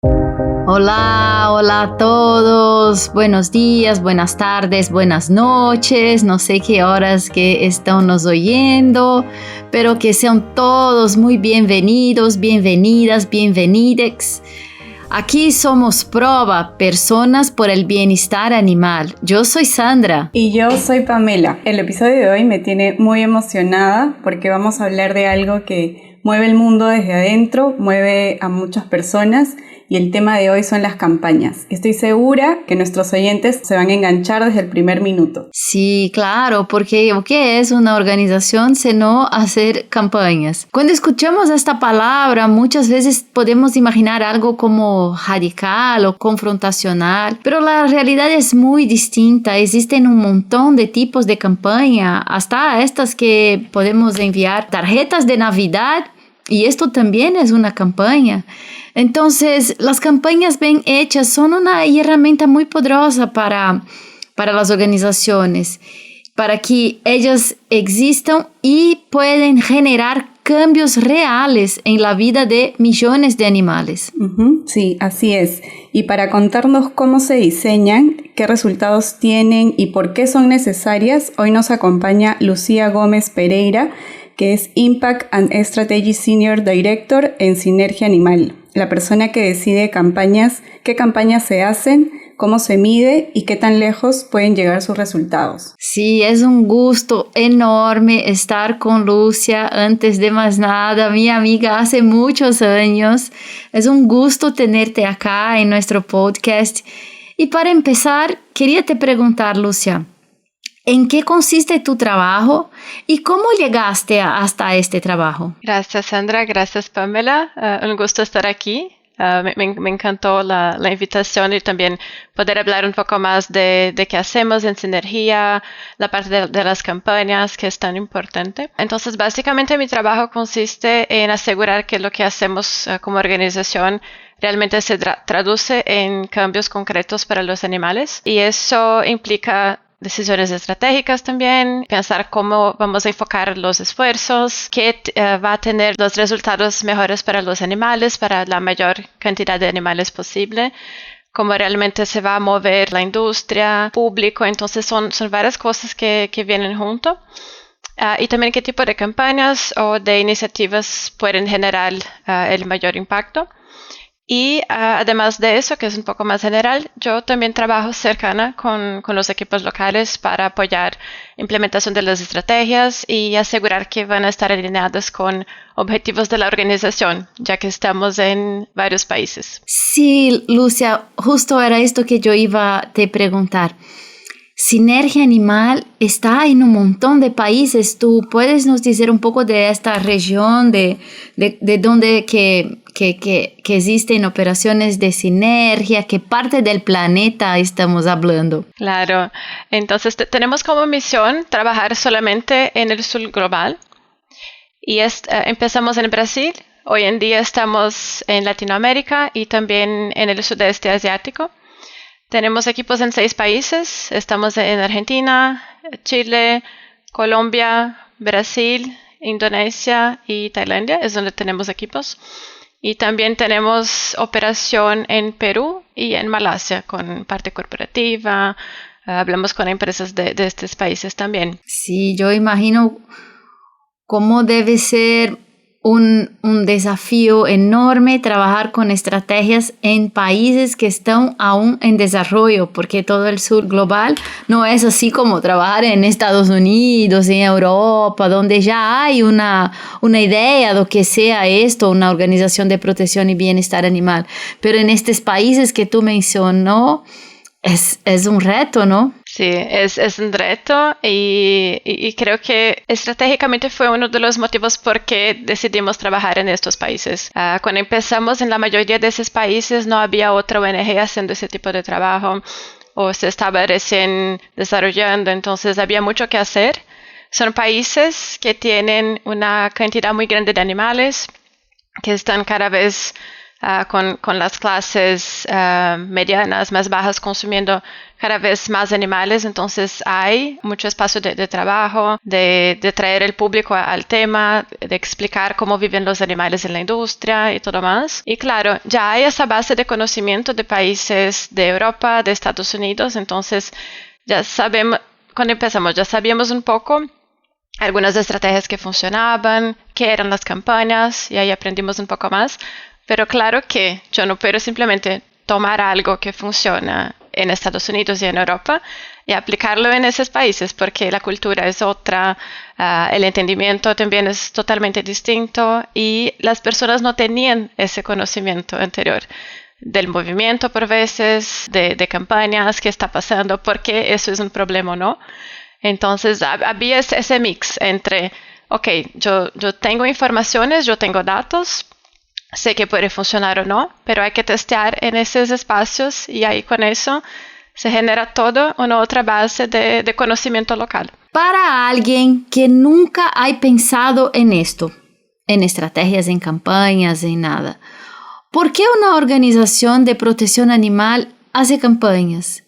Hola, hola a todos. Buenos días, buenas tardes, buenas noches. No sé qué horas que están nos oyendo, pero que sean todos muy bienvenidos, bienvenidas, bienvenidex. Aquí somos Proba, Personas por el Bienestar Animal. Yo soy Sandra. Y yo soy Pamela. El episodio de hoy me tiene muy emocionada porque vamos a hablar de algo que mueve el mundo desde adentro, mueve a muchas personas. Y el tema de hoy son las campañas. Estoy segura que nuestros oyentes se van a enganchar desde el primer minuto. Sí, claro, porque ¿qué es una organización sino hacer campañas? Cuando escuchamos esta palabra, muchas veces podemos imaginar algo como radical o confrontacional, pero la realidad es muy distinta. Existen un montón de tipos de campaña, hasta estas que podemos enviar tarjetas de Navidad, y esto también es una campaña. Entonces, las campañas bien hechas son una herramienta muy poderosa para las organizaciones, para que ellas existan y pueden generar cambios reales en la vida de millones de animales. Sí, así es. Y para contarnos cómo se diseñan, qué resultados tienen y por qué son necesarias, hoy nos acompaña Lucía Gómez Pereira, que es Impact and Strategy Senior Director en Sinergia Animal, la persona que decide qué campañas se hacen, cómo se mide y qué tan lejos pueden llegar sus resultados. Sí, es un gusto enorme estar con Lucia. Antes de más nada, mi amiga hace muchos años. Es un gusto tenerte acá en nuestro podcast. Y para empezar, quería te preguntar, Lucia, ¿en qué consiste tu trabajo y cómo llegaste hasta este trabajo? Gracias, Sandra. Gracias, Pamela. Un gusto estar aquí. Me encantó la invitación y también poder hablar un poco más de qué hacemos en Sinergia, la parte de las campañas, que es tan importante. Entonces, básicamente mi trabajo consiste en asegurar que lo que hacemos como organización realmente se traduce en cambios concretos para los animales, y eso implica decisiones estratégicas también, pensar cómo vamos a enfocar los esfuerzos, qué va a tener los resultados mejores para los animales, para la mayor cantidad de animales posible, cómo realmente se va a mover la industria, público. Entonces son varias cosas que vienen junto. Y también qué tipo de campañas o de iniciativas pueden generar el mayor impacto. Y además de eso, que es un poco más general, yo también trabajo cercana con los equipos locales para apoyar implementación de las estrategias y asegurar que van a estar alineadas con objetivos de la organización, ya que estamos en varios países. Sí, Lucia, justo era esto que yo iba a te preguntar. Sinergia Animal está en un montón de países. ¿Tú puedes nos decir un poco de esta región, de dónde que existen operaciones de Sinergia, qué parte del planeta estamos hablando? Claro, entonces tenemos como misión trabajar solamente en el sur global y empezamos en Brasil. Hoy en día estamos en Latinoamérica y también en el sudeste asiático. Tenemos equipos en 6 países. Estamos en Argentina, Chile, Colombia, Brasil, Indonesia y Tailandia. Es donde tenemos equipos. Y también tenemos operación en Perú y en Malasia con parte corporativa. Hablamos con empresas de estos países también. Sí, yo imagino cómo debe ser un desafío enorme trabajar con estrategias en países que están aún en desarrollo, porque todo el sur global no es así como trabajar en Estados Unidos, en Europa, donde ya hay una idea de lo que sea esto, una organización de protección y bienestar animal. Pero en estos países que tú mencionó, es un reto, ¿no? Sí, es un reto y creo que estratégicamente fue uno de los motivos por qué decidimos trabajar en estos países. Cuando empezamos en la mayoría de esos países no había otra ONG haciendo ese tipo de trabajo o se estaba recién desarrollando, entonces había mucho que hacer. Son países que tienen una cantidad muy grande de animales que están cada vez con las clases medianas, más bajas, consumiendo cada vez más animales. Entonces hay mucho espacio de trabajo, de traer el público al tema, de explicar cómo viven los animales en la industria y todo más. Y claro, ya hay esa base de conocimiento de países de Europa, de Estados Unidos. Entonces ya sabemos, cuando empezamos, ya sabíamos un poco algunas estrategias que funcionaban, qué eran las campañas, y ahí aprendimos un poco más. Pero claro que yo no puedo simplemente tomar algo que funciona en Estados Unidos y en Europa y aplicarlo en esos países, porque la cultura es otra, el entendimiento también es totalmente distinto y las personas no tenían ese conocimiento anterior del movimiento por veces, de campañas, qué está pasando, por qué eso es un problema o no. Entonces había ese mix entre, ok, yo tengo informaciones, yo tengo datos, sé que puede funcionar o no, pero hay que testear en esos espacios y ahí con eso se genera toda una otra base de conocimiento local. Para alguien que nunca ha pensado en esto, en estrategias, en campañas, en nada, ¿por qué una organización de protección animal hace campañas?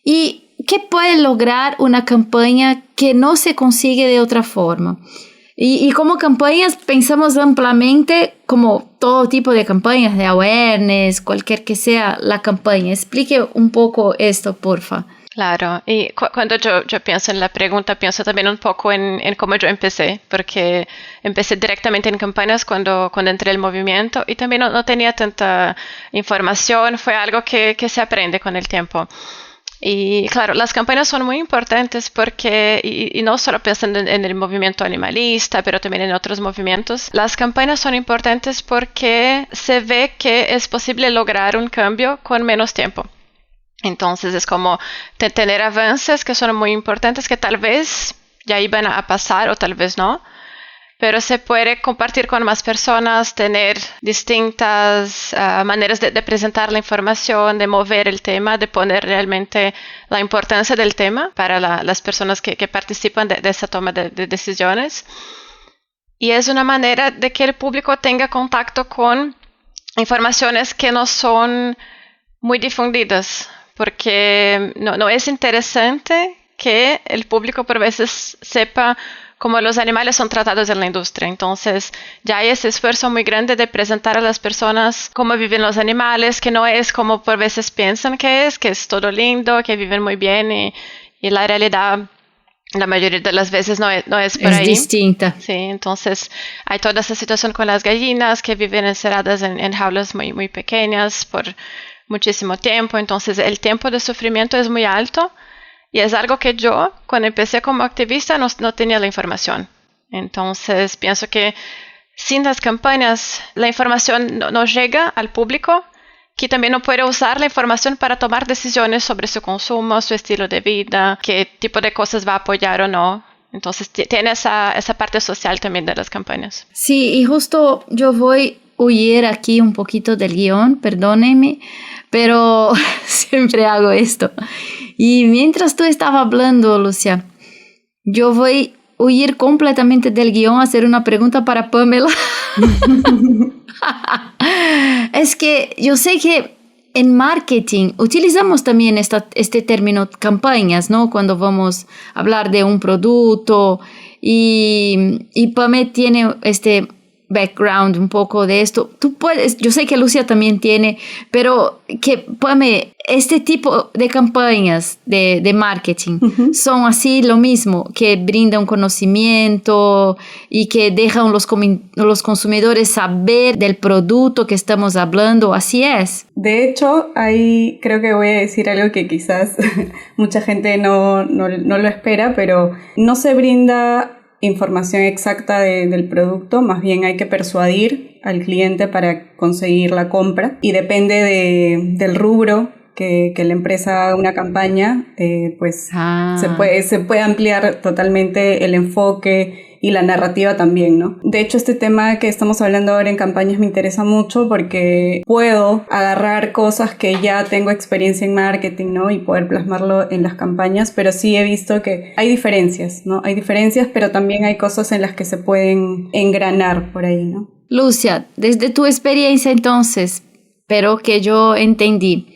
¿Y qué puede lograr una campaña que no se consigue de otra forma? Y como campañas pensamos ampliamente como todo tipo de campañas de awareness, cualquier que sea la campaña. Explique un poco esto, porfa. Claro, y cuando yo pienso en la pregunta, pienso también un poco en cómo yo empecé, porque empecé directamente en campañas cuando entré al movimiento y también no tenía tanta información, fue algo que se aprende con el tiempo. Y claro, las campañas son muy importantes porque, y no solo pensando en el movimiento animalista, pero también en otros movimientos, las campañas son importantes porque se ve que es posible lograr un cambio con menos tiempo. Entonces es como tener avances que son muy importantes, que tal vez ya iban a pasar o tal vez no, pero se puede compartir con más personas, tener distintas maneras de presentar la información, de mover el tema, de poner realmente la importancia del tema para las personas que participan de esa toma de decisiones. Y es una manera de que el público tenga contacto con informaciones que no son muy difundidas, porque no es interesante que el público por veces sepa cómo los animales son tratados en la industria. Entonces ya hay ese esfuerzo muy grande de presentar a las personas cómo viven los animales, que no es como por veces piensan que es todo lindo, que viven muy bien y la realidad la mayoría de las veces no es por ahí. Es distinta. Sí, entonces hay toda esa situación con las gallinas que viven encerradas en jaulas muy, muy pequeñas por muchísimo tiempo. Entonces el tiempo de sufrimiento es muy alto. Y es algo que yo, cuando empecé como activista, no tenía la información. Entonces, pienso que sin las campañas, la información no llega al público, que también no puede usar la información para tomar decisiones sobre su consumo, su estilo de vida, qué tipo de cosas va a apoyar o no. Entonces, tiene esa parte social también de las campañas. Sí, y justo yo voy a huir aquí un poquito del guión, perdónenme, pero siempre hago esto. Y mientras tú estabas hablando, Lucia, yo voy a huir completamente del guión a hacer una pregunta para Pamela. Es que yo sé que en marketing utilizamos también este término campañas, ¿no? Cuando vamos a hablar de un producto y Pamela tiene este background un poco de esto. Tú puedes, yo sé que Lucia también tiene, pero que Pamela, este tipo de campañas de marketing son así lo mismo, que brindan conocimiento y que dejan los consumidores saber del producto que estamos hablando, así es. De hecho, ahí creo que voy a decir algo que quizás mucha gente no lo espera, pero no se brinda información exacta del producto, más bien hay que persuadir al cliente para conseguir la compra y depende del rubro que la empresa haga una campaña, pues se puede ampliar totalmente el enfoque y la narrativa también, ¿no? De hecho, este tema que estamos hablando ahora en campañas me interesa mucho porque puedo agarrar cosas que ya tengo experiencia en marketing, ¿no? Y poder plasmarlo en las campañas, pero sí he visto que hay diferencias, ¿no? Hay diferencias, pero también hay cosas en las que se pueden engranar por ahí, ¿no? Lucia, desde tu experiencia entonces, pero que yo entendí.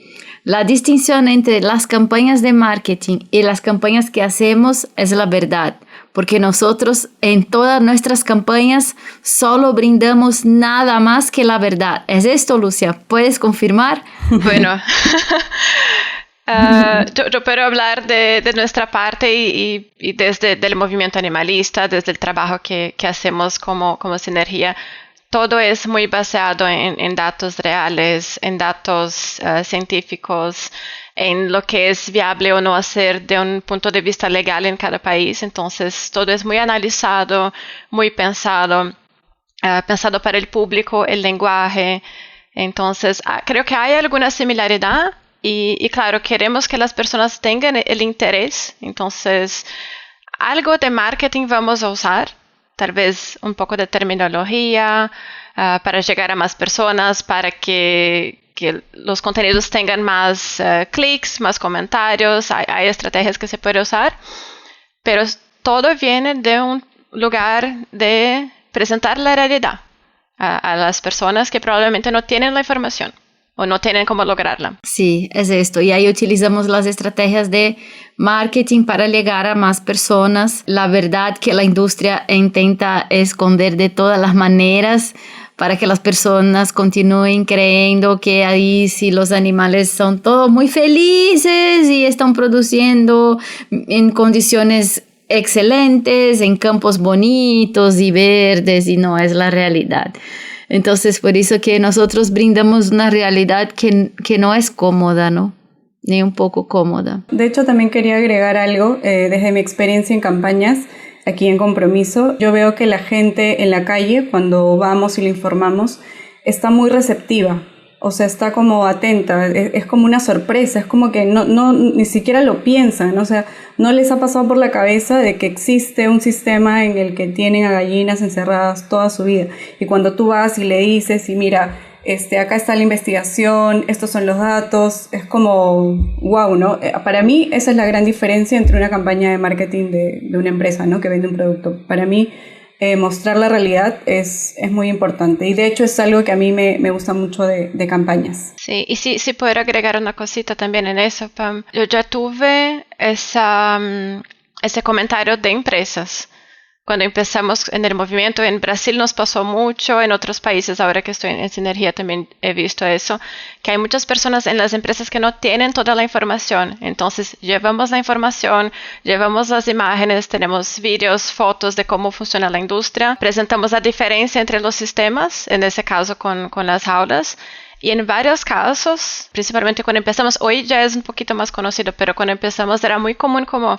La distinción entre las campañas de marketing y las campañas que hacemos es la verdad, porque nosotros en todas nuestras campañas solo brindamos nada más que la verdad. ¿Es esto, Lucia? ¿Puedes confirmar? Bueno, yo puedo hablar de nuestra parte y desde el movimiento animalista, desde el trabajo que hacemos como Sinergia. Todo es muy basado en datos reales, en datos científicos, en lo que es viable o no hacer de un punto de vista legal en cada país. Entonces, todo es muy analizado, muy pensado, pensado para el público, el lenguaje. Entonces, creo que hay alguna similaridad y claro, queremos que las personas tengan el interés. Entonces, algo de marketing vamos a usar. Tal vez un poco de terminología para llegar a más personas, para que los contenidos tengan más clics, más comentarios. Hay estrategias que se pueden usar, pero todo viene de un lugar de presentar la realidad a las personas que probablemente no tienen la información o no tienen cómo lograrla. Sí, es esto. Y ahí utilizamos las estrategias de marketing para llegar a más personas. La verdad que la industria intenta esconder de todas las maneras para que las personas continúen creyendo que ahí sí los animales son todos muy felices y están produciendo en condiciones excelentes, en campos bonitos y verdes, y no es la realidad. Entonces, por eso que nosotros brindamos una realidad que no es cómoda, ¿no? Ni un poco cómoda. De hecho, también quería agregar algo desde mi experiencia en campañas, aquí en Compromiso. Yo veo que la gente en la calle, cuando vamos y le informamos, está muy receptiva. O sea, está como atenta, es como una sorpresa, es como que no ni siquiera lo piensan, ¿no? O sea, no les ha pasado por la cabeza de que existe un sistema en el que tienen a gallinas encerradas toda su vida. Y cuando tú vas y le dices, y mira, acá está la investigación, estos son los datos, es como, wow, ¿no? Para mí esa es la gran diferencia entre una campaña de marketing de una empresa, ¿no? Que vende un producto. Para mí, mostrar la realidad es muy importante y de hecho es algo que a mí me gusta mucho de campañas. Sí, y si puedo agregar una cosita también en eso, Pam. Yo ya tuve ese comentario de empresas. Cuando empezamos en el movimiento, en Brasil nos pasó mucho, en otros países, ahora que estoy en Sinergia también he visto eso, que hay muchas personas en las empresas que no tienen toda la información. Entonces, llevamos la información, llevamos las imágenes, tenemos vídeos, fotos de cómo funciona la industria, presentamos la diferencia entre los sistemas, en ese caso con las jaulas. Y en varios casos, principalmente cuando empezamos, hoy ya es un poquito más conocido, pero cuando empezamos era muy común como...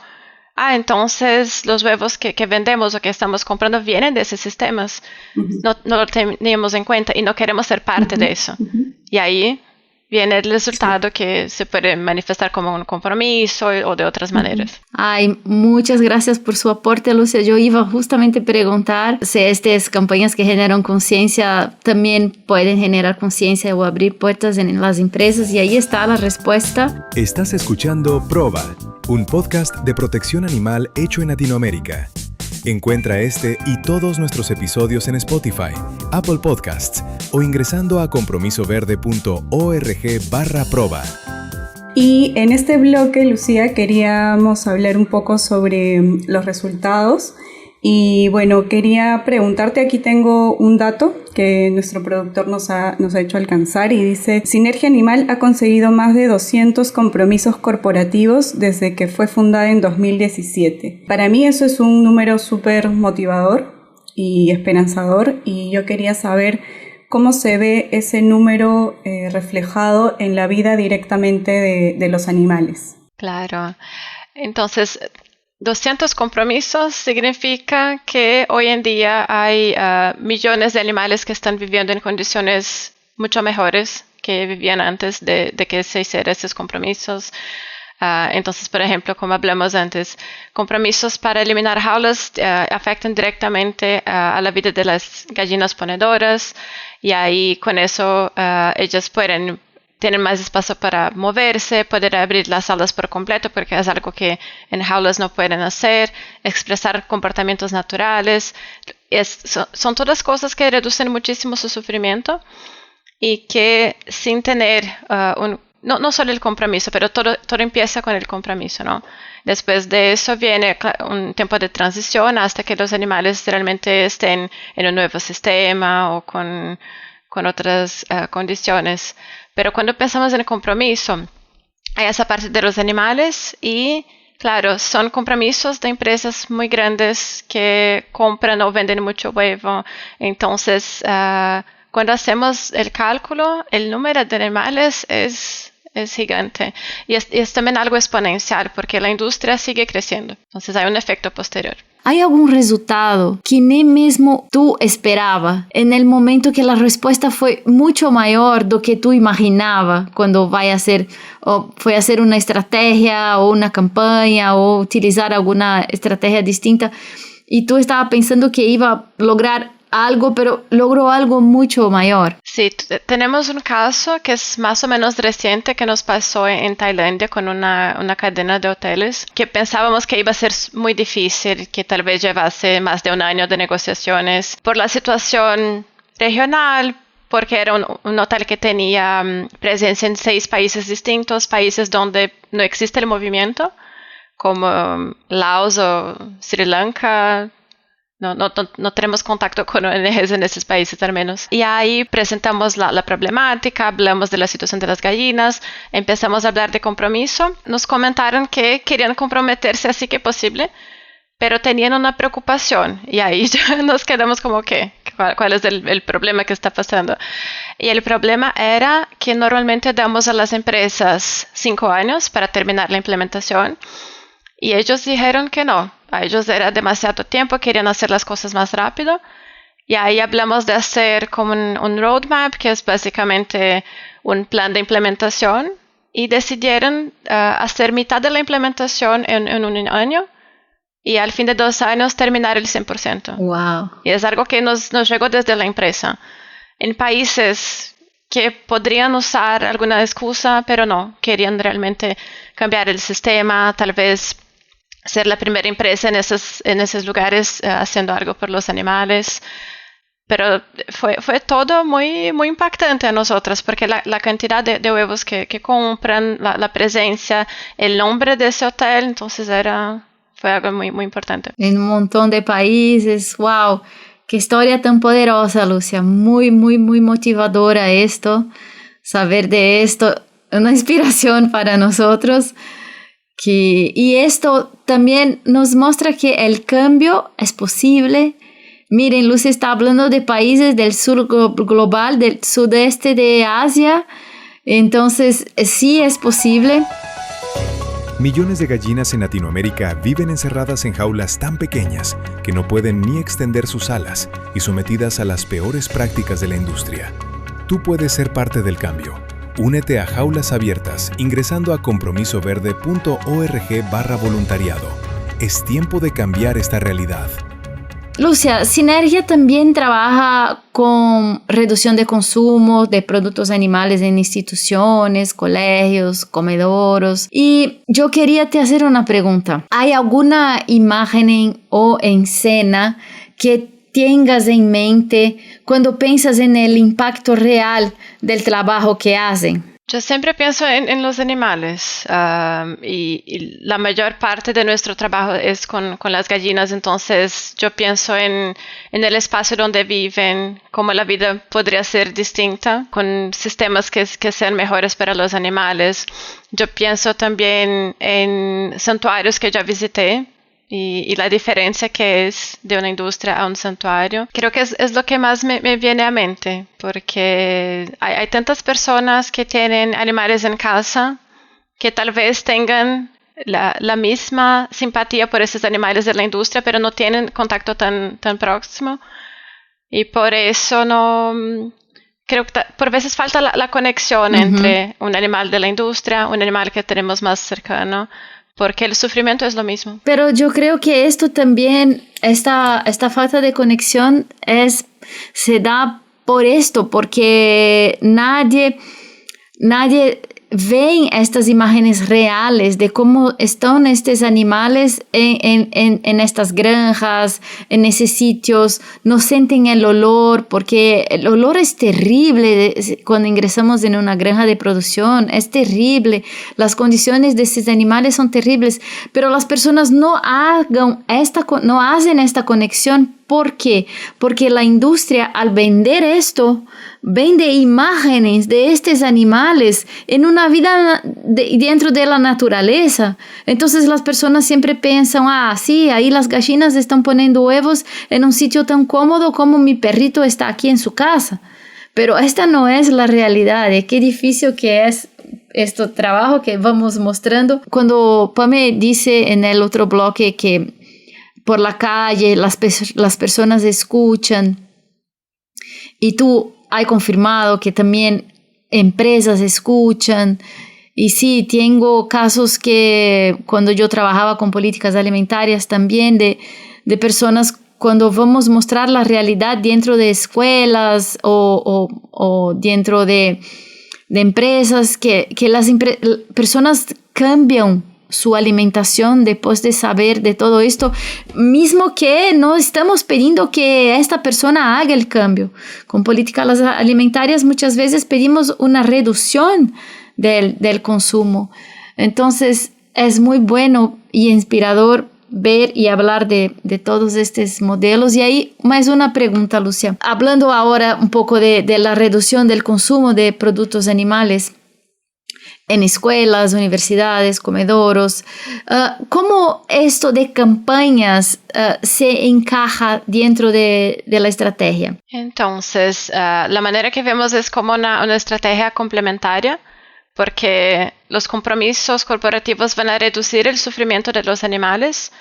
entonces los huevos que vendemos o que estamos comprando vienen de esos sistemas. Uh-huh. No lo teníamos en cuenta y no queremos ser parte de eso. Uh-huh. Y ahí viene el resultado que se puede manifestar como un compromiso o de otras maneras. Ay, muchas gracias por su aporte, Lucia. Yo iba justamente a preguntar si estas campañas que generan conciencia también pueden generar conciencia o abrir puertas en las empresas, y ahí está la respuesta. Estás escuchando Proba, un podcast de protección animal hecho en Latinoamérica. Encuentra este y todos nuestros episodios en Spotify, Apple Podcasts o ingresando a compromisoverde.org/proba. Y en este bloque, Lucía, queríamos hablar un poco sobre los resultados. Y bueno, quería preguntarte, aquí tengo un dato que nuestro productor nos ha hecho alcanzar y dice: Sinergia Animal ha conseguido más de 200 compromisos corporativos desde que fue fundada en 2017. Para mí eso es un número súper motivador y esperanzador, y yo quería saber cómo se ve ese número reflejado en la vida directamente de los animales. Claro, entonces... 200 compromisos significa que hoy en día hay millones de animales que están viviendo en condiciones mucho mejores que vivían antes de que se hicieran esos compromisos. Entonces, por ejemplo, como hablamos antes, compromisos para eliminar jaulas afectan directamente a la vida de las gallinas ponedoras, y ahí con eso ellas tienen más espacio para moverse, poder abrir las alas por completo, porque es algo que en jaulas no pueden hacer, expresar comportamientos naturales. Son todas cosas que reducen muchísimo su sufrimiento. y que sin tener no solo el compromiso, pero todo empieza con el compromiso, ¿no? Después de eso viene un tiempo de transición hasta que los animales realmente estén en un nuevo sistema o con otras condiciones. Pero cuando pensamos en el compromiso, hay esa parte de los animales y, claro, son compromisos de empresas muy grandes que compran o venden mucho huevo. Entonces, cuando hacemos el cálculo, el número de animales es gigante. Y es también algo exponencial porque la industria sigue creciendo. Entonces hay un efecto posterior. ¿Hay algún resultado que ni mismo tú esperabas en el momento que la respuesta fue mucho mayor de lo que tú imaginabas cuando fue a hacer una estrategia o una campaña o utilizar alguna estrategia distinta y tú estabas pensando que iba a lograr algo, pero logró algo mucho mayor? Sí, tenemos un caso que es más o menos reciente que nos pasó en Tailandia con una cadena de hoteles que pensábamos que iba a ser muy difícil, que tal vez llevase más de un año de negociaciones por la situación regional, porque era un hotel que tenía presencia en 6 países distintos, países donde no existe el movimiento, como Laos o Sri Lanka. No tenemos contacto con ONGs en esos países al menos. Y ahí presentamos la problemática, hablamos de la situación de las gallinas, empezamos a hablar de compromiso. Nos comentaron que querían comprometerse así que posible, pero tenían una preocupación. Y ahí ya nos quedamos como que, ¿cuál es el problema que está pasando? Y el problema era que normalmente damos a las empresas 5 años para terminar la implementación. Y ellos dijeron que no. A ellos era demasiado tiempo, querían hacer las cosas más rápido. Y ahí hablamos de hacer como un roadmap, que es básicamente un plan de implementación. Y decidieron hacer mitad de la implementación en un año. Y al fin de 2 años terminar el 100%. Wow. Y es algo que nos llegó desde la empresa. En países que podrían usar alguna excusa, pero no. Querían realmente cambiar el sistema, tal vez ser la primera empresa en esos lugares haciendo algo por los animales. Pero fue todo muy, muy impactante a nosotros, porque la cantidad de huevos que compran, la presencia, el nombre de ese hotel, entonces fue algo muy, muy importante. En un montón de países, wow. Qué historia tan poderosa, Lucia. Muy, muy, muy motivadora esto. Saber de esto, una inspiración para nosotros. Y esto también nos muestra que el cambio es posible. Miren, Lucia está hablando de países del sur global, del sudeste de Asia. Entonces, sí es posible. Millones de gallinas en Latinoamérica viven encerradas en jaulas tan pequeñas que no pueden ni extender sus alas y sometidas a las peores prácticas de la industria. Tú puedes ser parte del cambio. Únete a Jaulas Abiertas ingresando a compromisoverde.org/voluntariado. Es tiempo de cambiar esta realidad. Lucia, Sinergia también trabaja con reducción de consumo de productos animales en instituciones, colegios, comedoros. Y yo quería te hacer una pregunta. ¿Hay alguna imagen o escena que tengas en mente cuando piensas en el impacto real del trabajo que hacen? Yo siempre pienso en los animales y la mayor parte de nuestro trabajo es con las gallinas, entonces yo pienso en el espacio donde viven, cómo la vida podría ser distinta, con sistemas que sean mejores para los animales. Yo pienso también en santuarios que ya visité, y la diferencia que es de una industria a un santuario. Creo que es lo que más me viene a mente, porque hay tantas personas que tienen animales en casa que tal vez tengan la misma simpatía por esos animales de la industria, pero no tienen contacto tan próximo. Y por eso creo que por veces falta la conexión entre un animal de la industria, un animal que tenemos más cercano, porque el sufrimiento es lo mismo. Pero yo creo que esto también, esta falta de conexión se da por esto, porque nadie ven estas imágenes reales de cómo están estos animales en estas granjas, en esos sitios, no sienten el olor, porque el olor es terrible cuando ingresamos en una granja de producción, es terrible, las condiciones de estos animales son terribles, pero las personas no hacen esta conexión. ¿Por qué? Porque la industria, al vender esto, vende imágenes de estos animales en una vida dentro de la naturaleza. Entonces las personas siempre piensan, sí, ahí las gallinas están poniendo huevos en un sitio tan cómodo como mi perrito está aquí en su casa. Pero esta no es la realidad. Qué difícil que es este trabajo que vamos mostrando. Cuando Pame dice en el otro bloque que por la calle las personas escuchan, y tú has confirmado que también empresas escuchan. Y sí, tengo casos que cuando yo trabajaba con políticas alimentarias también de personas, cuando vamos a mostrar la realidad dentro de escuelas o dentro de empresas, que las personas cambian su alimentación después de saber de todo esto, mismo que no estamos pidiendo que esta persona haga el cambio. Con políticas alimentarias muchas veces pedimos una reducción del consumo. Entonces es muy bueno y inspirador ver y hablar de todos estos modelos. Y ahí más una pregunta, Lucia. Hablando ahora un poco de la reducción del consumo de productos animales en escuelas, universidades, comedoros, ¿cómo esto de campañas se encaja dentro de la estrategia? Entonces, la manera que vemos es como una estrategia complementaria, porque los compromisos corporativos van a reducir el sufrimiento de los animales.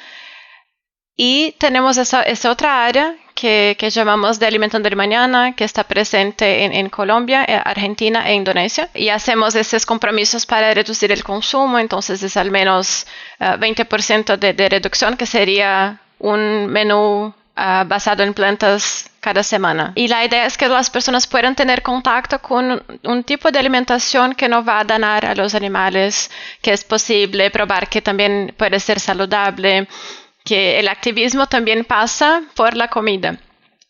Y tenemos esa otra área que llamamos de Alimentando de Mañana, que está presente en Colombia, Argentina e Indonesia. Y hacemos esos compromisos para reducir el consumo, entonces es al menos 20% de reducción, que sería un menú basado en plantas cada semana. Y la idea es que las personas puedan tener contacto con un tipo de alimentación que no va a dañar a los animales, que es posible probar que también puede ser saludable, que el activismo también pasa por la comida.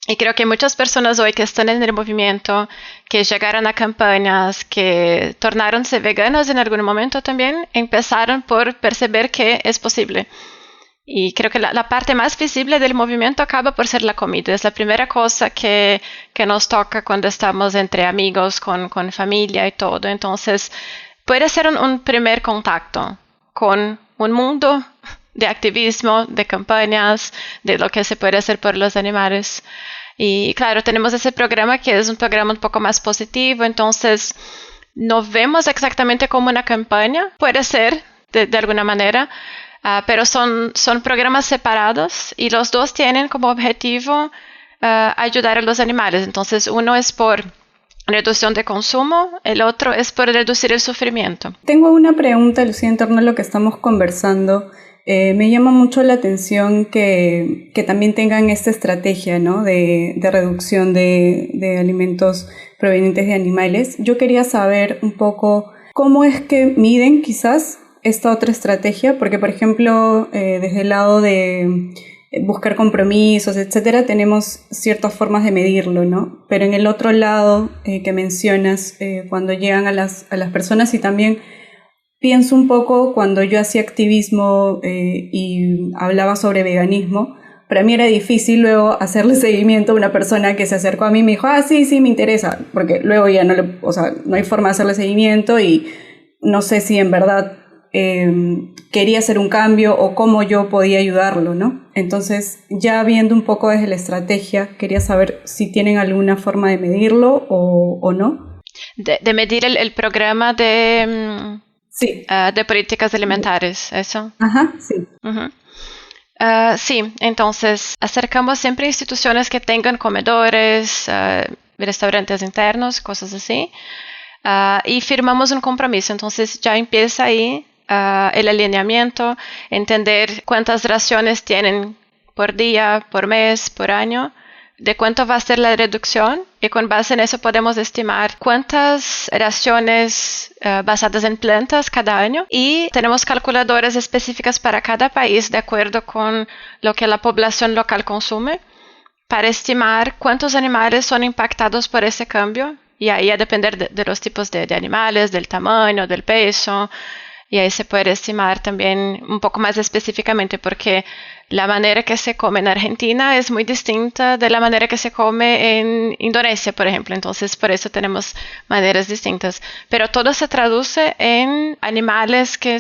Y creo que muchas personas hoy que están en el movimiento, que llegaron a campañas, que tornaronse veganas en algún momento también, empezaron por perceber que es posible. Y creo que la parte más visible del movimiento acaba por ser la comida. Es la primera cosa que nos toca cuando estamos entre amigos, con familia y todo. Entonces, puede ser un primer contacto con un mundo de activismo, de campañas, de lo que se puede hacer por los animales. Y claro, tenemos ese programa que es un programa un poco más positivo, entonces no vemos exactamente como una campaña, puede ser de alguna manera, pero son programas separados y los dos tienen como objetivo ayudar a los animales. Entonces uno es por reducción de consumo, el otro es por reducir el sufrimiento. Tengo una pregunta, Lucía, en torno a lo que estamos conversando. Me llama mucho la atención que también tengan esta estrategia, ¿no?, de reducción de alimentos provenientes de animales. Yo quería saber un poco cómo es que miden quizás esta otra estrategia, porque por ejemplo desde el lado de buscar compromisos, etcétera, tenemos ciertas formas de medirlo, ¿no? Pero en el otro lado que mencionas, cuando llegan a las personas, y también pienso un poco cuando yo hacía activismo y hablaba sobre veganismo, para mí era difícil luego hacerle seguimiento a una persona que se acercó a mí y me dijo, sí, me interesa, porque luego ya no hay forma de hacerle seguimiento y no sé si en verdad quería hacer un cambio o cómo yo podía ayudarlo, ¿no? Entonces, ya viendo un poco desde la estrategia, quería saber si tienen alguna forma de medirlo o no. De medir el programa de... Sí. De políticas alimentarias, ¿eso? Ajá, sí. Uh-huh. Sí, entonces acercamos siempre a instituciones que tengan comedores, restaurantes internos, cosas así, y firmamos un compromiso. Entonces ya empieza ahí el alineamiento, entender cuántas raciones tienen por día, por mes, por año, de cuánto va a ser la reducción y con base en eso podemos estimar cuántas raciones basadas en plantas cada año y tenemos calculadoras específicas para cada país de acuerdo con lo que la población local consume para estimar cuántos animales son impactados por ese cambio y ahí a depender de los tipos de animales, del tamaño, del peso. Y ahí se puede estimar también un poco más específicamente porque la manera que se come en Argentina es muy distinta de la manera que se come en Indonesia, por ejemplo. Entonces, por eso tenemos maneras distintas. Pero todo se traduce en animales que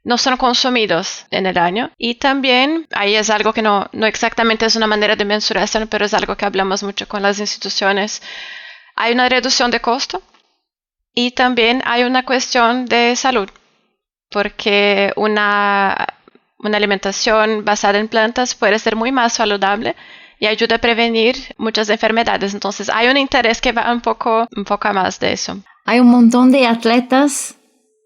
no son consumidos en el año. Y también, ahí es algo que no exactamente es una manera de mensuración, pero es algo que hablamos mucho con las instituciones. Hay una reducción de costo. Y también hay una cuestión de salud, porque una alimentación basada en plantas puede ser muy más saludable y ayuda a prevenir muchas enfermedades. Entonces hay un interés que va un poco más de eso. Hay un montón de atletas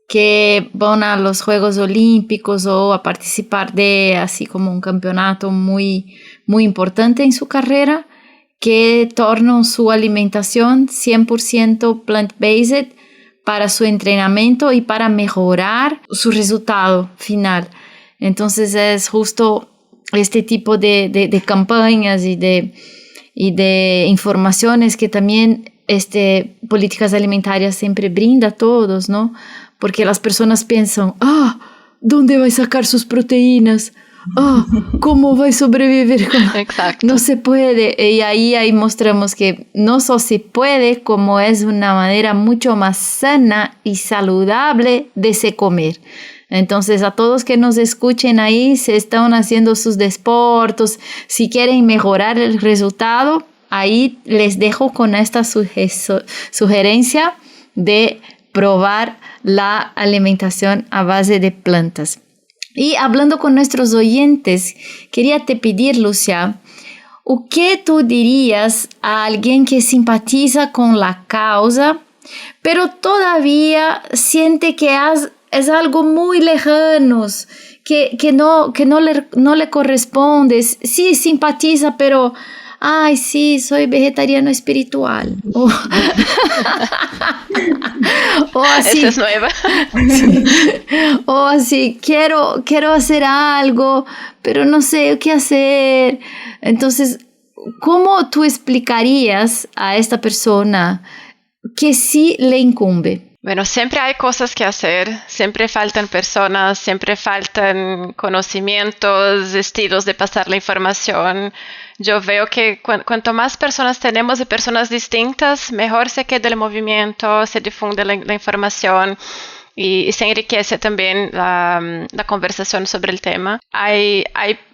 que van a los Juegos Olímpicos o a participar de así como un campeonato muy, muy importante en su carrera, que tornan su alimentación 100% plant-based para su entrenamiento y para mejorar su resultado final. Entonces es justo este tipo de campañas y de informaciones que también políticas alimentarias siempre brinda a todos, ¿no? Porque las personas piensan, ¿dónde va a sacar sus proteínas? ¿Cómo va a sobrevivir? Exacto. No se puede. Y ahí mostramos que no solo se puede, como es una manera mucho más sana y saludable de se comer. Entonces, a todos que nos escuchen ahí, se están haciendo sus deportes, si quieren mejorar el resultado, ahí les dejo con esta sugerencia de probar la alimentación a base de plantas. Y hablando con nuestros oyentes, quería te pedir, Lucia, ¿qué tú dirías a alguien que simpatiza con la causa, pero todavía siente que es algo muy lejano, que no le corresponde? Sí, simpatiza, pero ay, sí, soy vegetariano espiritual. O así, esa es nueva. O así, quiero hacer algo, pero no sé qué hacer. Entonces, ¿cómo tú explicarías a esta persona que sí le incumbe? Bueno, siempre hay cosas que hacer, siempre faltan personas, siempre faltan conocimientos, estilos de pasar la información. Yo veo que cuanto más personas tenemos de personas distintas, mejor se queda el movimiento, se difunde la información y se enriquece también la conversación sobre el tema. Hay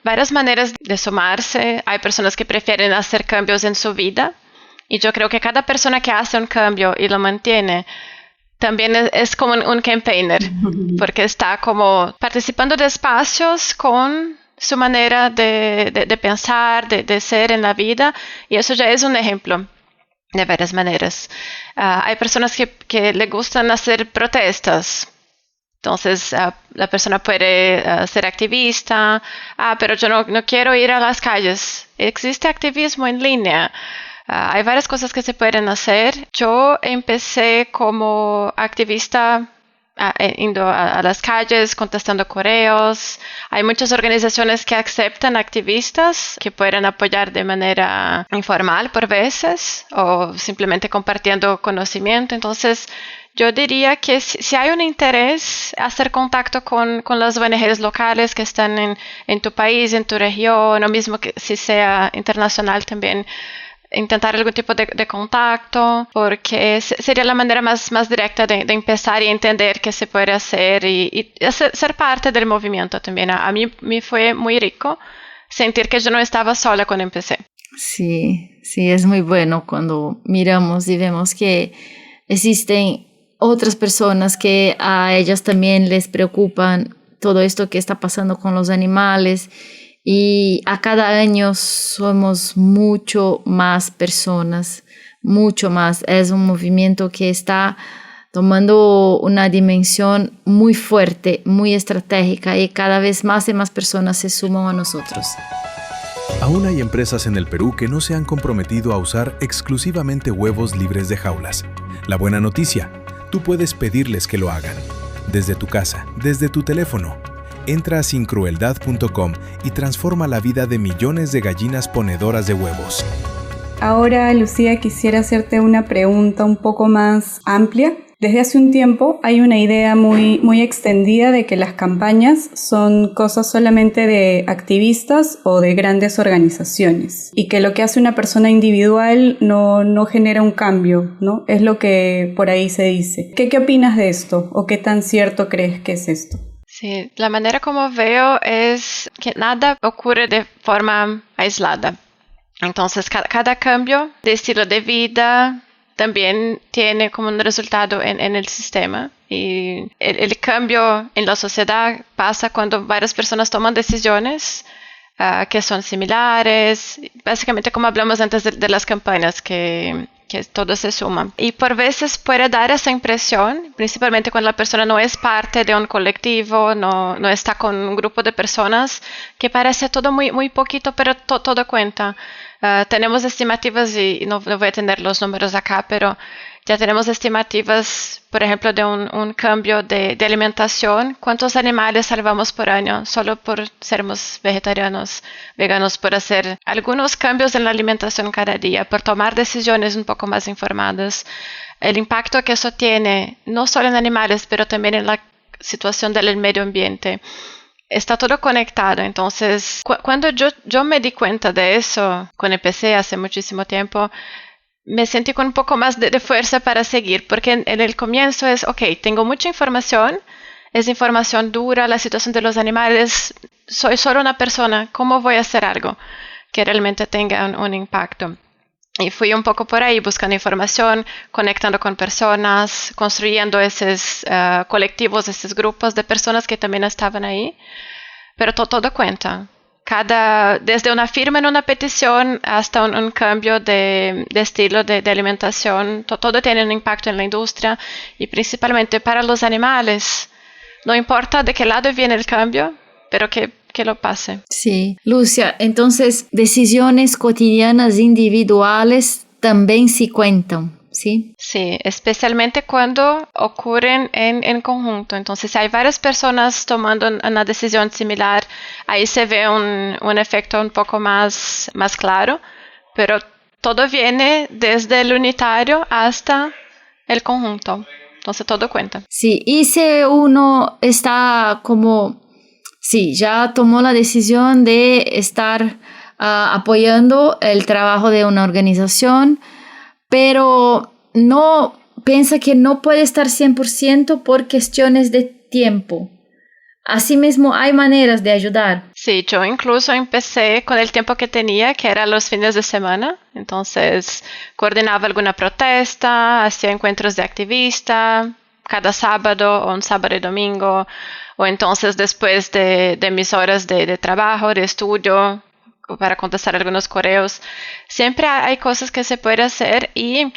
varias maneras de sumarse, hay personas que prefieren hacer cambios en su vida y yo creo que cada persona que hace un cambio y lo mantiene, también es como un campaigner, porque está como participando de espacios con su manera de pensar, de ser en la vida, y eso ya es un ejemplo de varias maneras. Hay personas que le gustan hacer protestas, entonces la persona puede ser activista, pero yo no quiero ir a las calles. Existe activismo en línea. Hay varias cosas que se pueden hacer. Yo empecé como activista yendo a las calles, contestando correos. Hay muchas organizaciones que aceptan activistas que pueden apoyar de manera informal por veces o simplemente compartiendo conocimiento. Entonces, yo diría que si hay un interés, hacer contacto con las ONGs locales que están en tu país, en tu región, o mismo que si sea internacional también, intentar algún tipo de contacto, porque sería la manera más directa de empezar y entender qué se puede hacer y ser parte del movimiento también. A mí me fue muy rico sentir que yo no estaba sola cuando empecé. Sí, es muy bueno cuando miramos y vemos que existen otras personas que a ellas también les preocupan todo esto que está pasando con los animales. Y a cada año somos mucho más personas, mucho más. Es un movimiento que está tomando una dimensión muy fuerte, muy estratégica y cada vez más y más personas se suman a nosotros. Aún hay empresas en el Perú que no se han comprometido a usar exclusivamente huevos libres de jaulas. La buena noticia, tú puedes pedirles que lo hagan. Desde tu casa, desde tu teléfono. Entra a sincrueldad.com y transforma la vida de millones de gallinas ponedoras de huevos. Ahora, Lucía, quisiera hacerte una pregunta un poco más amplia. Desde hace un tiempo hay una idea muy extendida de que las campañas son cosas solamente de activistas o de grandes organizaciones y que lo que hace una persona individual no genera un cambio, ¿no? Es lo que por ahí se dice. ¿Qué opinas de esto o qué tan cierto crees que es esto? Sí, la manera como veo es que nada ocurre de forma aislada. Entonces, cada cambio de estilo de vida también tiene como un resultado en el sistema. Y el cambio en la sociedad pasa cuando varias personas toman decisiones que son similares. Básicamente, como hablamos antes de las campañas, que todo se suma. Y por veces puede dar esa impresión, principalmente cuando la persona no es parte de un colectivo, no está con un grupo de personas, que parece todo muy poquito, pero todo cuenta. Tenemos estimativas, y no voy a tener los números acá, pero ya tenemos estimativas, por ejemplo, de un cambio de alimentación. ¿Cuántos animales salvamos por año solo por sermos vegetarianos, veganos, por hacer algunos cambios en la alimentación cada día, por tomar decisiones un poco más informadas? El impacto que eso tiene, no solo en animales, pero también en la situación del medio ambiente. Está todo conectado. Entonces, cuando yo me di cuenta de eso, cuando empecé hace muchísimo tiempo, me sentí con un poco más de fuerza para seguir, porque en el comienzo es, ok, tengo mucha información, es información dura, la situación de los animales, soy solo una persona, ¿cómo voy a hacer algo que realmente tenga un impacto? Y fui un poco por ahí buscando información, conectando con personas, construyendo esos colectivos, esos grupos de personas que también estaban ahí. Pero todo cuenta. Desde una firma en una petición hasta un cambio de estilo de alimentación, todo tiene un impacto en la industria y principalmente para los animales. No importa de qué lado viene el cambio, pero que lo pase. Sí, Lucia, entonces decisiones cotidianas individuales también sí cuentan, ¿sí? Sí, especialmente cuando ocurren en conjunto. Entonces, si hay varias personas tomando una decisión similar, ahí se ve un efecto un poco más claro, pero todo viene desde el unitario hasta el conjunto. Entonces, todo cuenta. Sí, y si uno está como... Sí, ya tomó la decisión de estar apoyando el trabajo de una organización, pero no piensa que no puede estar 100% por cuestiones de tiempo. Asimismo, hay maneras de ayudar. Sí, yo incluso empecé con el tiempo que tenía, que era los fines de semana. Entonces, coordinaba alguna protesta, hacía encuentros de activista cada sábado o un sábado y domingo, o entonces después de mis horas de trabajo, de estudio, para contestar algunos correos. Siempre hay cosas que se puede hacer y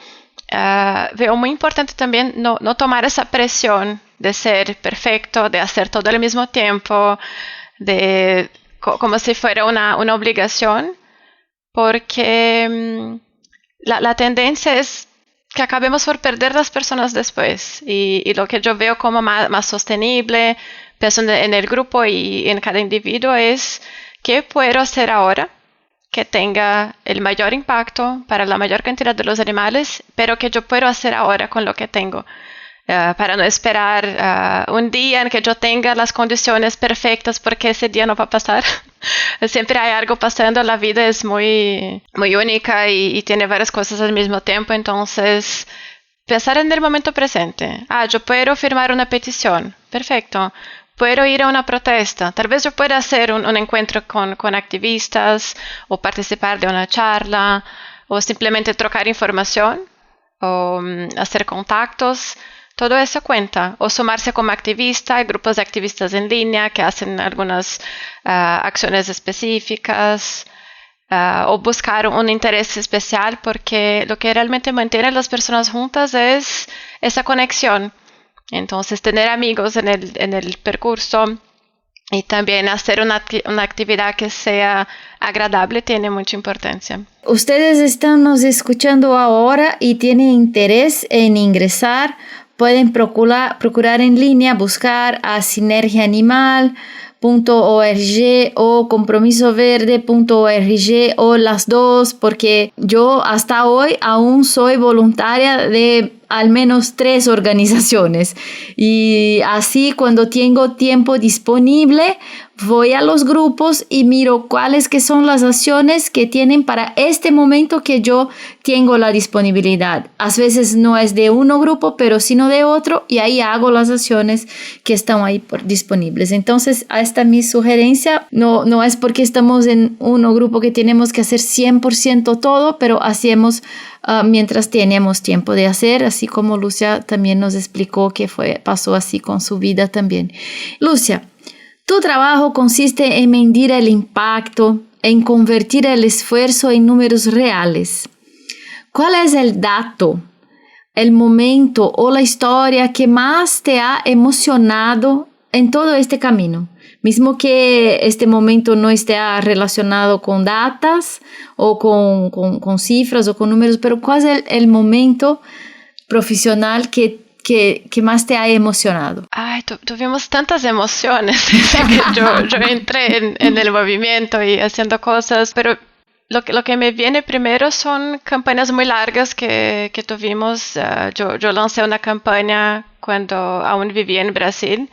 veo muy importante también no tomar esa presión de ser perfecto, de hacer todo al mismo tiempo, como si fuera una obligación, porque la tendencia es que acabemos por perder las personas después. Y lo que yo veo como más sostenible, pensando en el grupo y en cada individuo, es qué puedo hacer ahora que tenga el mayor impacto para la mayor cantidad de los animales, pero que yo puedo hacer ahora con lo que tengo. Para no esperar un día en que yo tenga las condiciones perfectas, porque ese día no va a pasar. Siempre hay algo pasando, la vida es muy única y tiene varias cosas al mismo tiempo, entonces pensar en el momento presente. Yo puedo firmar una petición, perfecto. Puedo ir a una protesta, tal vez yo pueda hacer un encuentro con activistas o participar de una charla o simplemente trocar información o hacer contactos. Todo eso cuenta. O sumarse como activista. Hay grupos de activistas en línea que hacen algunas acciones específicas. O buscar un interés especial, porque lo que realmente mantiene a las personas juntas es esa conexión. Entonces, tener amigos en el percurso, Y también hacer una actividad que sea agradable tiene mucha importancia. Ustedes están nos escuchando ahora y tienen interés en ingresar, pueden procurar en línea, buscar a sinergiaanimal.org o compromisoverde.org o las dos, porque yo hasta hoy aún soy voluntaria de al menos 3 organizaciones y así cuando tengo tiempo disponible voy a los grupos y miro cuáles que son las acciones que tienen para este momento que yo tengo la disponibilidad. A veces no es de uno grupo, pero sino de otro y ahí hago las acciones que están ahí disponibles. Entonces, esta es mi sugerencia. No es porque estamos en uno grupo que tenemos que hacer 100% todo, pero hacemos mientras tenemos tiempo de hacer, así como Lucia también nos explicó que pasó así con su vida también. Lucia, tu trabajo consiste en medir el impacto, en convertir el esfuerzo en números reales. ¿Cuál es el dato, el momento o la historia que más te ha emocionado en todo este camino? Mismo que este momento no esté relacionado con datas o con cifras o con números, pero ¿cuál es el momento profesional que más te ha emocionado? Ay, tuvimos tantas emociones desde que yo entré en el movimiento y haciendo cosas, pero lo que me viene primero son campañas muy largas que tuvimos. Yo lancé una campaña cuando aún vivía en Brasil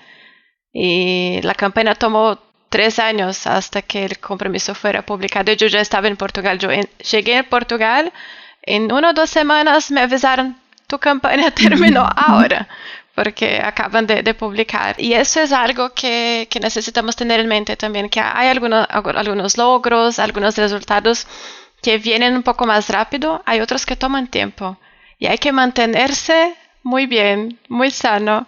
y la campaña tomó 3 años hasta que el compromiso fuera publicado. Yo ya estaba en Portugal. Yo llegué a Portugal, en 1 o 2 semanas me avisaron, tu campaña terminó ahora, porque acaban de publicar. Y eso es algo que necesitamos tener en mente también, que hay algunos logros, algunos resultados que vienen un poco más rápido, hay otros que toman tiempo. Y hay que mantenerse muy bien, muy sano,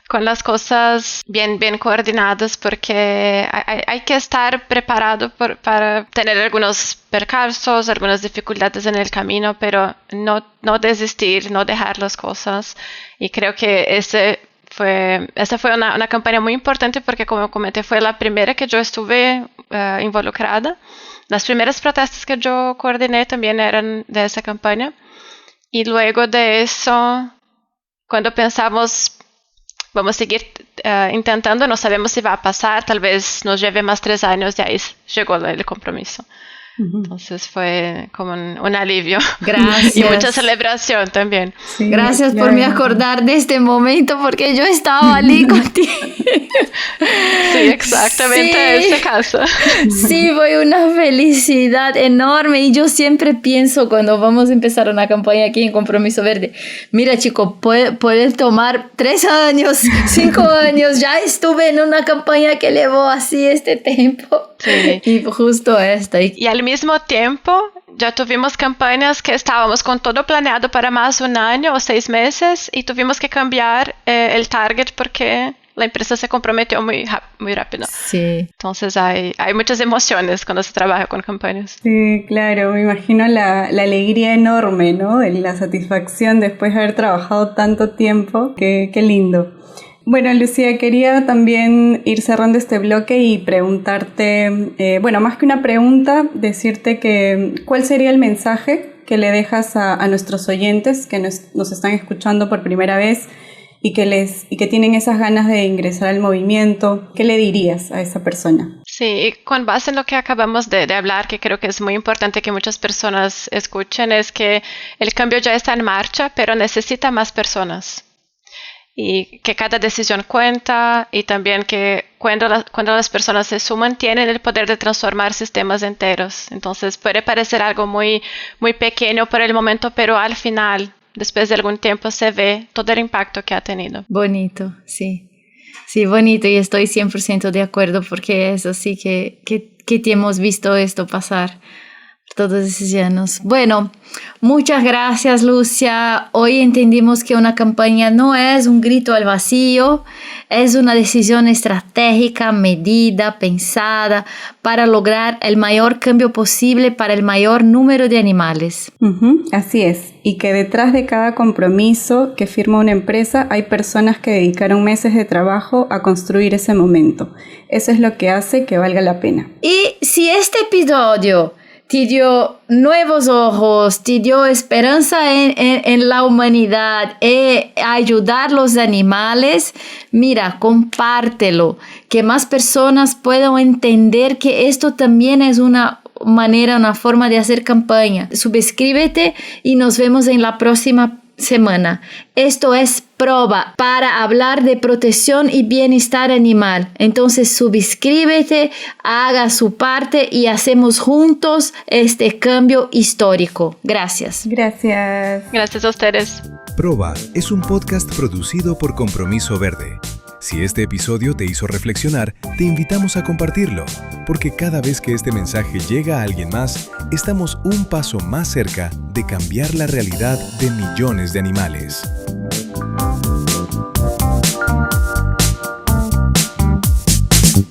con las cosas bien coordinadas, porque hay que estar preparado para tener algunos percalzos, algunas dificultades en el camino, pero no desistir, no dejar las cosas. Y creo que esa fue una campaña muy importante porque, como comenté, fue la primera que yo estuve involucrada. Las primeras protestas que yo coordiné también eran de esa campaña. Y luego de eso, cuando pensamos, vamos a seguir intentando, no sabemos si va a pasar, tal vez nos lleve más 3 años y ahí llegó el compromiso. Entonces fue como un alivio. Gracias. Y mucha celebración también. Sí, gracias por me acordar de este momento porque yo estaba allí contigo. Sí, exactamente ese caso. Sí, fue una felicidad enorme y yo siempre pienso cuando vamos a empezar una campaña aquí en Compromiso Verde, mira chico, puede tomar 3 años, 5 años, ya estuve en una campaña que llevó así este tiempo. Sí. Y justo esta. Y al mismo tiempo, ya tuvimos campañas que estábamos con todo planeado para más de 1 año o 6 meses y tuvimos que cambiar el target porque la empresa se comprometió muy rápido. Sí. Entonces hay muchas emociones cuando se trabaja con campañas. Sí, claro, me imagino la alegría enorme, ¿no? La satisfacción después de haber trabajado tanto tiempo. Qué lindo. Bueno, Lucía, quería también ir cerrando este bloque y preguntarte, más que una pregunta, decirte que ¿cuál sería el mensaje que le dejas a nuestros oyentes que nos están escuchando por primera vez y que tienen esas ganas de ingresar al movimiento? ¿Qué le dirías a esa persona? Sí, y con base en lo que acabamos de hablar, que creo que es muy importante que muchas personas escuchen, es que el cambio ya está en marcha, pero necesita más personas. Y que cada decisión cuenta y también que cuando las personas se suman tienen el poder de transformar sistemas enteros. Entonces puede parecer algo muy, muy pequeño por el momento, pero al final, después de algún tiempo, se ve todo el impacto que ha tenido. Bonito, sí. Sí, bonito y estoy 100% de acuerdo porque es así que hemos visto esto pasar. todos esos años. Bueno, muchas gracias, Lucia. Hoy entendimos que una campaña no es un grito al vacío, es una decisión estratégica, medida, pensada para lograr el mayor cambio posible para el mayor número de animales. Así es, y que detrás de cada compromiso que firma una empresa hay personas que dedicaron meses de trabajo a construir ese momento. Eso es lo que hace que valga la pena. Y si este episodio te dio nuevos ojos, te dio esperanza en la humanidad y ayudar a los animales, mira, compártelo, que más personas puedan entender que esto también es una manera, una forma de hacer campaña. Suscríbete y nos vemos en la próxima semana. Esto es Proba para hablar de protección y bienestar animal. Entonces suscríbete, haga su parte y hacemos juntos este cambio histórico. Gracias. Gracias. Gracias a ustedes. Proba es un podcast producido por Compromiso Verde. Si este episodio te hizo reflexionar, te invitamos a compartirlo, porque cada vez que este mensaje llega a alguien más, estamos un paso más cerca de cambiar la realidad de millones de animales.